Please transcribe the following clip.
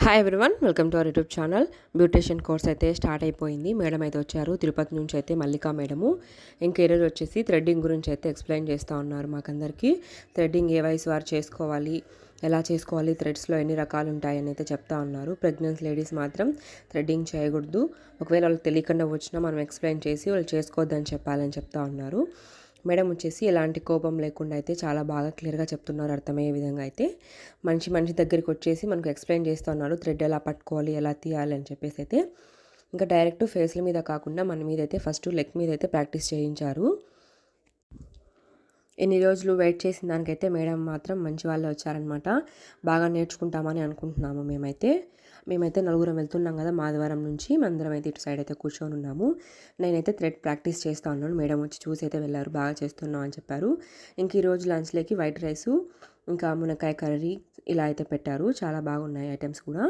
Hi everyone, welcome to our YouTube channel. Beautician course అయితే start అయిపోయింది. Madam అయితే వచ్చారు తిరుపతి నుంచి అయితే, మల్లికా మేడము. ఇంకా ఈరోజు వచ్చేసి థ్రెడ్డింగ్ గురించి అయితే ఎక్స్ప్లెయిన్ చేస్తూ ఉన్నారు మాకందరికీ. థ్రెడ్డింగ్ ఏ వయసు వారు చేసుకోవాలి, ఎలా చేసుకోవాలి, థ్రెడ్స్లో ఎన్ని రకాలు ఉంటాయని అయితే చెప్తా ఉన్నారు. ప్రెగ్నెంట్ లేడీస్ మాత్రం థ్రెడ్డింగ్ చేయకూడదు, ఒకవేళ వాళ్ళకి తెలియకుండా వచ్చినా మనం ఎక్స్ప్లెయిన్ చేసి వాళ్ళు చేసుకోవద్దని చెప్పాలని చెప్తా ఉన్నారు. మేడం వచ్చేసి ఎలాంటి కోపం లేకుండా అయితే చాలా బాగా క్లియర్గా చెప్తున్నారు, అర్థమయ్యే విధంగా అయితే. మనిషి దగ్గరికి వచ్చేసి మనకు ఎక్స్ప్లెయిన్ చేస్తూ ఉన్నారు థ్రెడ్ ఎలా పట్టుకోవాలి, ఎలా తీయాలి అని చెప్పేసి అయితే. ఇంకా డైరెక్ట్ ఫేస్ల మీద కాకుండా మన మీద అయితే ఫస్ట్ లెగ్ మీద అయితే ప్రాక్టీస్ చేయించారు. ఎన్ని రోజులు వెయిట్ చేసిన దానికైతే మేడం మాత్రం మంచి వాళ్ళే వచ్చారనమాట. బాగా నేర్చుకుంటామని అనుకుంటున్నాము. మేమైతే నలుగురం వెళ్తున్నాం కదా మాధవరం నుంచి. అందరం అయితే ఇటు సైడ్ అయితే కూర్చొని ఉన్నాము. నేనైతే థ్రెడ్ ప్రాక్టీస్ చేస్తూ ఉన్నాను. మేడం వచ్చి చూసి అయితే వెళ్ళారు, బాగా చేస్తున్నాం అని చెప్పారు. ఇంక ఈరోజు లంచ్లోకి వైట్ రైసు, ఇంకా మునక్కాయ కర్రీ ఇలా అయితే పెట్టారు. చాలా బాగున్నాయి ఐటమ్స్ కూడా.